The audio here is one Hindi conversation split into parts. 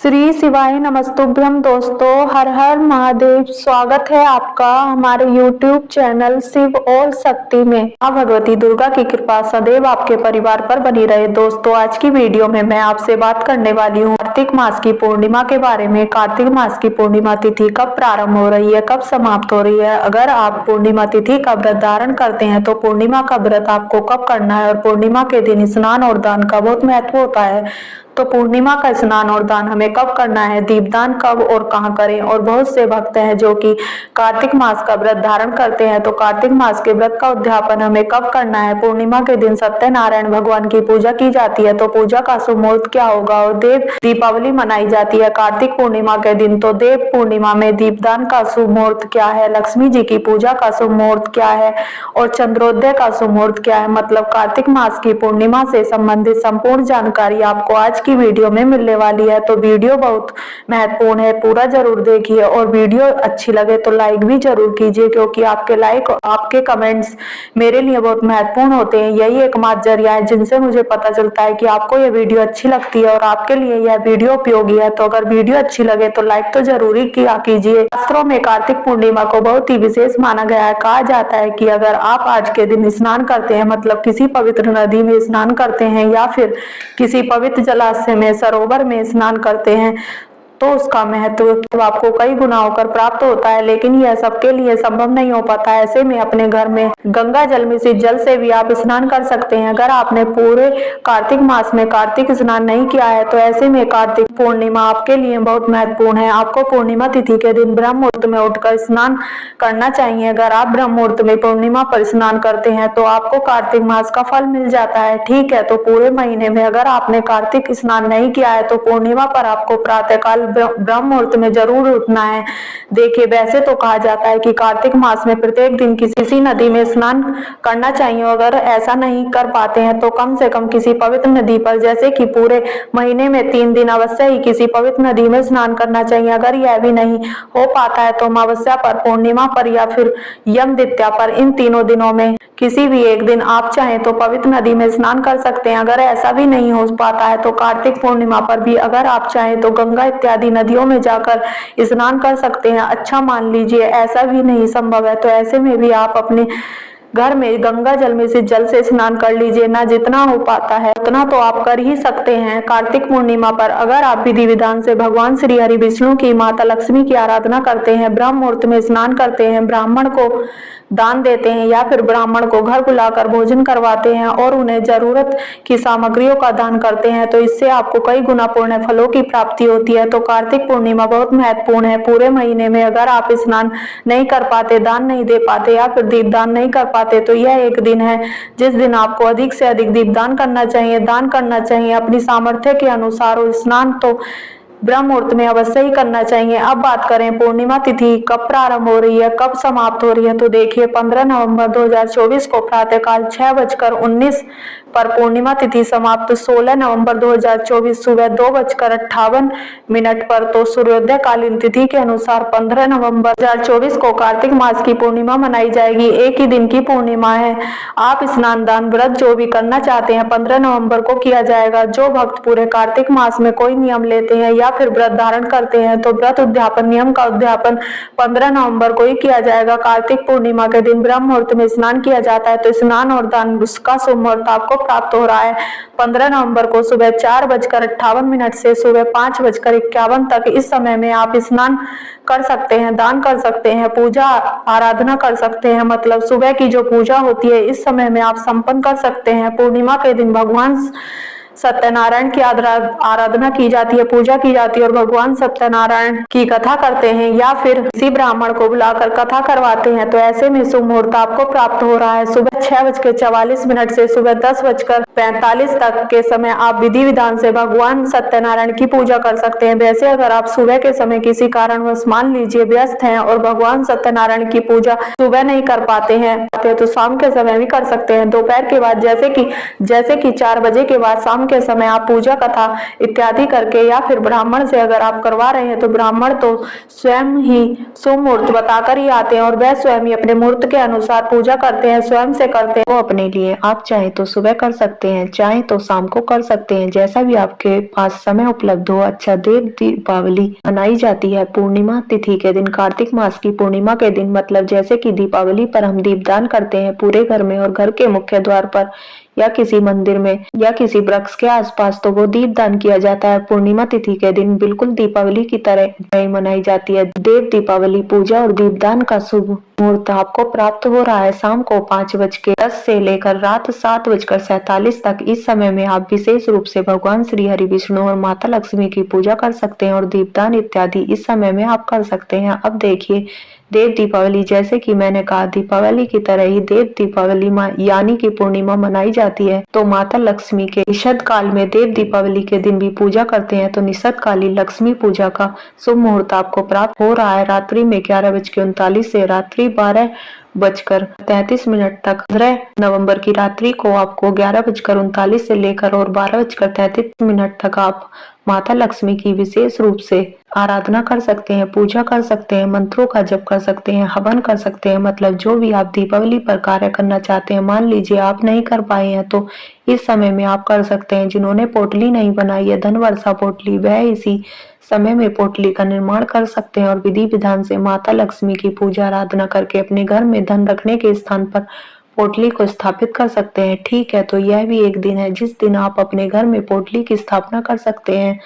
श्री शिवाय नमस्तुभ्यम। दोस्तों, हर हर महादेव। स्वागत है आपका हमारे YouTube चैनल शिव और शक्ति में। मां भगवती दुर्गा की कृपा सदैव आपके परिवार पर बनी रहे। दोस्तों, आज की वीडियो में मैं आपसे बात करने वाली हूँ कार्तिक मास की पूर्णिमा के बारे में। कार्तिक मास की पूर्णिमा तिथि कब प्रारंभ हो रही है, कब समाप्त हो रही है, अगर आप पूर्णिमा तिथि का व्रत धारण करते हैं तो पूर्णिमा का व्रत आपको कब करना है, और पूर्णिमा के दिन स्नान और दान का बहुत महत्व होता है। तो पूर्णिमा का स्नान और दान हमें कब करना है, दीपदान कब और कहां करें। और बहुत से भक्त हैं जो कि कार्तिक मास का व्रत धारण करते हैं, तो कार्तिक मास के व्रत का उद्यापन हमें कब करना है। पूर्णिमा के दिन सत्यनारायण भगवान की पूजा की जाती है, तो पूजा का शुभ मुहूर्त क्या होगा। और देव दीपावली मनाई जाती है कार्तिक पूर्णिमा के दिन, तो देव पूर्णिमा में दीपदान का शुभ मुहूर्त क्या है, लक्ष्मी जी की पूजा का शुभ मुहूर्त क्या है, और चंद्रोदय का शुभ मुहूर्त क्या है। मतलब कार्तिक मास की पूर्णिमा से संबंधित संपूर्ण जानकारी आपको आज की वीडियो में मिलने वाली है। तो वीडियो बहुत महत्वपूर्ण है, पूरा जरूर देखिए। और वीडियो अच्छी लगे तो लाइक भी जरूर कीजिए, क्योंकि आपके लाइक, आपके कमेंट्स मेरे लिए बहुत महत्वपूर्ण होते हैं। यही एकमात्र जरिया है जिनसे मुझे पता चलता है कि आपको यह वीडियो अच्छी लगती है और आपके लिए यह वीडियो उपयोगी है। तो अगर वीडियो अच्छी लगे तो लाइक तो जरूर ही किया कीजिए। शास्त्रों में कार्तिक पूर्णिमा को बहुत ही विशेष माना गया है। कहा जाता है कि अगर आप आज के दिन स्नान करते हैं, मतलब किसी पवित्र नदी में स्नान करते हैं या फिर किसी पवित्र जलाशय में, सरोवर में स्नान करते हैं, तो उसका महत्व आपको कई गुना होकर प्राप्त होता है। लेकिन यह सबके लिए संभव नहीं हो पाता। ऐसे में अपने घर में गंगा जल मिश्रित जल से भी आप स्नान कर सकते हैं। अगर आपने पूरे कार्तिक मास में कार्तिक स्नान नहीं किया है, तो ऐसे में कार्तिक पूर्णिमा आपके लिए बहुत महत्वपूर्ण है। आपको पूर्णिमा तिथि के दिन ब्रह्म मुहूर्त में उठकर स्नान करना चाहिए। अगर आप ब्रह्म मुहूर्त में पूर्णिमा पर स्नान करते हैं तो आपको कार्तिक मास का फल मिल जाता है। ठीक है, तो पूरे महीने में अगर आपने कार्तिक स्नान नहीं किया है तो पूर्णिमा पर आपको प्रातःकाल ब्रह्म मुहूर्त में जरूर उठना है। देखिए, वैसे तो कहा जाता है कि कार्तिक मास में प्रत्येक दिन किसी नदी में स्नान करना चाहिए। अगर ऐसा नहीं कर पाते हैं तो कम से कम किसी पवित्र नदी पर, जैसे कि पूरे महीने में 3 दिन अवश्य ही किसी पवित्र नदी में स्नान करना चाहिए। अगर यह भी नहीं हो पाता है तो अमावस्या पर, पूर्णिमा पर या फिर यम द्वितीया पर, इन तीनों दिनों में किसी भी एक दिन आप चाहें तो पवित्र नदी में स्नान कर सकते हैं। अगर ऐसा भी नहीं हो पाता है तो कार्तिक पूर्णिमा पर भी अगर आप चाहें तो गंगा इत्यादि नदियों में जाकर स्नान कर सकते हैं। अच्छा, मान लीजिए ऐसा भी नहीं संभव है, तो ऐसे में भी आप अपने घर में गंगा जल में से जल से स्नान कर लीजिए। ना जितना हो पाता है उतना तो आप कर ही सकते हैं। कार्तिक पूर्णिमा पर अगर आप विधि विधान से भगवान श्री हरि विष्णु की, माता लक्ष्मी की आराधना करते हैं, ब्रह्म मुहूर्त में स्नान करते हैं, ब्राह्मण को दान देते हैं या फिर ब्राह्मण को घर बुलाकर भोजन करवाते हैं और उन्हें जरूरत की सामग्रियों का दान करते हैं, तो इससे आपको कई गुना पुण्य फलों की प्राप्ति होती है। तो कार्तिक पूर्णिमा बहुत महत्वपूर्ण है। पूरे महीने में अगर आप स्नान नहीं कर पाते, दान नहीं दे पाते या फिर दीपदान नहीं कर पाते, तो यह एक दिन है जिस दिन आपको अधिक से अधिक दीपदान करना चाहिए, दान करना चाहिए अपनी सामर्थ्य के अनुसार। और स्नान तो ब्रह्म मुहूर्त में अवश्य ही करना चाहिए। अब बात करें पूर्णिमा तिथि कब प्रारंभ हो रही है, कब समाप्त हो रही है, तो देखिए 15 नवंबर 2024 को प्रातःकाल 6:19 पर पूर्णिमा तिथि समाप्त। 16 नवंबर 2024 सुबह 2:58 पर तो सूर्योदय कालीन तिथि के अनुसार 15 नवंबर 2024 को कार्तिक मास की पूर्णिमा मनाई जाएगी। एक ही दिन की पूर्णिमा है। आप स्नान दान व्रत जो भी करना चाहते हैं 15 नवंबर को किया जाएगा। जो भक्त पूरे कार्तिक मास में कोई नियम लेते हैं या फिर व्रत धारण करते हैं तो व्रत उद्यापन, नियम का उद्यापन 15 नवंबर को ही किया जाएगा। कार्तिक पूर्णिमा के दिन ब्रह्म मुहूर्त में स्नान किया जाता है, तो स्नान और दान उसका शुभ मुहूर्त आपको प्राप्त हो रहा है 15 नवंबर को सुबह 4:58 से सुबह 5:51 तक। इस समय में आप स्नान कर सकते हैं, दान कर सकते हैं, पूजा आराधना कर सकते हैं। मतलब सुबह की जो पूजा होती है इस समय में आप संपन्न कर सकते हैं। पूर्णिमा के दिन भगवान सत्यनारायण की आराधना की जाती है, पूजा की जाती है और भगवान सत्यनारायण की कथा करते हैं या फिर किसी ब्राह्मण को बुलाकर कथा करवाते हैं। तो ऐसे में शुभ मुहूर्त आपको प्राप्त हो रहा है सुबह 6:44 से सुबह 10:45 तक के समय आप विधि विधान से भगवान सत्यनारायण की पूजा कर सकते हैं। वैसे अगर आप सुबह के समय किसी कारणवश मान लीजिए व्यस्त हैं और भगवान सत्यनारायण की पूजा सुबह नहीं कर पाते हैं तो शाम के समय भी कर सकते हैं। दोपहर के बाद जैसे कि 4 बजे के बाद शाम हवन के समय आप पूजा कथा इत्यादि करके या फिर ब्राह्मण से अगर आप करवा रहे हैं तो ब्राह्मण तो स्वयं ही शुभ मुहूर्त बताकर ही आते हैं और वह स्वयं ही अपने मुहूर्त के अनुसार पूजा करते हैं, स्वयं से करते हैं। वो अपने लिए आप चाहे तो सुबह कर सकते हैं, चाहे तो शाम को कर सकते हैं, जैसा भी आपके पास समय उपलब्ध हो। अच्छा, देव दीपावली मनाई जाती है पूर्णिमा तिथि के दिन, कार्तिक मास की पूर्णिमा के दिन। मतलब जैसे कि दीपावली पर हम दीपदान करते हैं पूरे घर में और घर के मुख्य द्वार पर या किसी मंदिर में या किसी वृक्ष के आसपास, तो वो दीपदान किया जाता है पूर्णिमा तिथि के दिन। बिल्कुल दीपावली की तरह मनाई जाती है देव दीपावली। पूजा और दीपदान का शुभ मुहूर्त आपको प्राप्त हो रहा है शाम को 5:10 से लेकर रात 7:47 तक। इस समय में आप विशेष रूप से भगवान श्री हरि विष्णु और माता लक्ष्मी की पूजा कर सकते हैं और दीपदान इत्यादि इस समय में आप कर सकते हैं। अब देखिए देव दीपावली, जैसे कि मैंने कहा दीपावली की तरह ही देव दीपावली यानी कि पूर्णिमा मनाई जाती है। तो माता लक्ष्मी के निषद काल में देव दीपावली के दिन भी पूजा करते हैं। तो निषद काली लक्ष्मी पूजा का शुभ मुहूर्त आपको प्राप्त हो रहा है रात्रि में 11:39 से रात्रि 12:33 तक। 15 नवंबर की रात्रि को आपको 11:39 से लेकर और 12:33 तक आप माता लक्ष्मी की विशेष रूप से आराधना कर सकते हैं, पूजा कर सकते हैं, मंत्रों का जप कर सकते हैं, हवन कर सकते हैं। मतलब जो भी आप दीपावली पर कार्य करना चाहते हैं, मान लीजिए आप नहीं कर पाए हैं तो इस समय में आप कर सकते हैं। जिन्होंने पोटली नहीं बनाई है धन वर्षा पोटली, वह इसी समय में पोटली का निर्माण कर सकते हैं और विधि विधान से माता लक्ष्मी की पूजा आराधना करके अपने घर में धन रखने के स्थान पर पोटली को स्थापित कर सकते हैं। ठीक है, तो यह भी एक दिन है जिस दिन आप अपने घर में पोटली की स्थापना कर सकते हैं।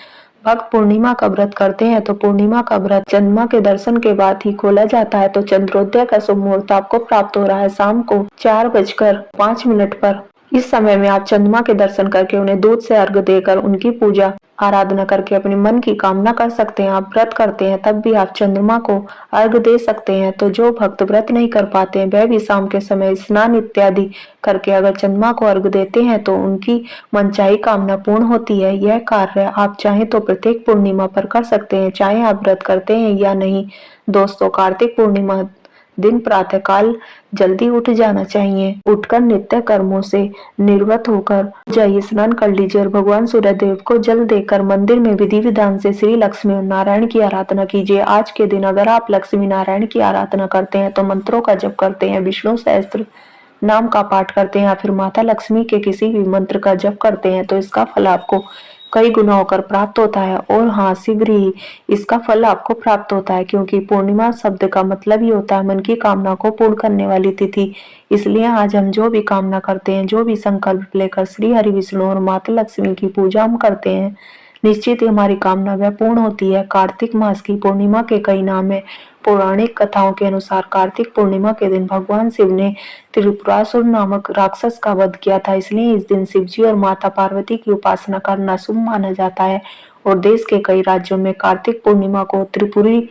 भक्त पूर्णिमा का व्रत करते हैं तो पूर्णिमा का व्रत चंद्रमा के दर्शन के बाद ही खोला जाता है। तो चंद्रोदय का शुभ मुहूर्त आपको प्राप्त हो रहा है शाम को 4:05 पर। इस समय में आप चंद्रमा के दर्शन करके उन्हें दूध से अर्घ देकर उनकी पूजा आराधना करके अपने मन की कामना कर सकते हैं। आप व्रत करते हैं तब भी आप चंद्रमा को अर्घ दे सकते हैं। तो जो भक्त व्रत नहीं कर पाते हैं वह भी शाम के समय स्नान इत्यादि करके अगर चंद्रमा को अर्घ देते हैं तो उनकी मनचाही कामना पूर्ण होती है। यह कार्य आप चाहे तो प्रत्येक पूर्णिमा पर कर सकते हैं, चाहे आप व्रत करते हैं या नहीं। दोस्तों, कार्तिक पूर्णिमा दिन प्रातः काल जल्दी उठ जाना चाहिए। उठकर नित्य कर्मों से निवृत्त होकर जाइए, स्नान कर लीजिए और भगवान सूर्य देव को जल देकर मंदिर में विधि विधान से श्री लक्ष्मी और नारायण की आराधना कीजिए। आज के दिन अगर आप लक्ष्मी नारायण की आराधना करते हैं तो मंत्रों का जप करते हैं, विष्णु सहस्त्र नाम का पाठ करते हैं या फिर माता लक्ष्मी के किसी भी मंत्र का जप करते हैं तो इसका फल आपको कई गुना होकर प्राप्त होता है। और हाँ, शीघ्र ही इसका फल आपको प्राप्त होता है, क्योंकि पूर्णिमा शब्द का मतलब ही होता है मन की कामना को पूर्ण करने वाली तिथि। इसलिए आज हम जो भी कामना करते हैं, जो भी संकल्प लेकर श्री हरि विष्णु और माता लक्ष्मी की पूजा हम करते हैं, निश्चित ही हमारी कामना वह पूर्ण होती है। कार्तिक मास की पूर्णिमा के कई नाम है। पौराणिक कथाओं के अनुसार कार्तिक पूर्णिमा के दिन भगवान शिव ने त्रिपुरासुर नामक राक्षस का वध किया था। इसलिए इस दिन शिवजी और माता पार्वती की उपासना करना शुभ माना जाता है और देश के कई राज्यों में कार्तिक पूर्णिमा को त्रिपुरी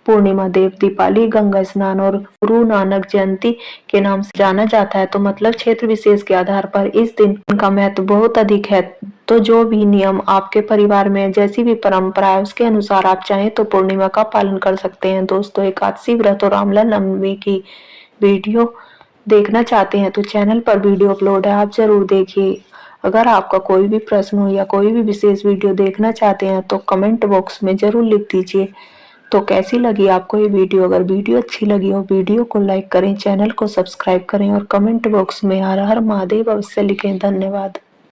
पूर्णिमा, देव दीपावली, गंगा स्नान और गुरु नानक जयंती के नाम से जाना जाता है। तो मतलब क्षेत्र विशेष के आधार पर इस दिन का महत्व बहुत अधिक है। तो जो भी नियम आपके परिवार में जैसी भी परंपरा है उसके अनुसार आप चाहें तो पूर्णिमा का पालन कर सकते हैं। दोस्तों, एकादशी व्रत और आंवला नवमी की वीडियो देखना चाहते हैं तो चैनल पर वीडियो अपलोड है, आप जरूर देखिए। अगर आपका कोई भी प्रश्न हो या कोई भी विशेष वीडियो देखना चाहते हैं तो कमेंट बॉक्स में जरूर लिख दीजिए। तो कैसी लगी आपको ये वीडियो? अगर वीडियो अच्छी लगी हो वीडियो को लाइक करें, चैनल को सब्सक्राइब करें और कमेंट बॉक्स में हर हर महादेव अवश्य लिखें। धन्यवाद।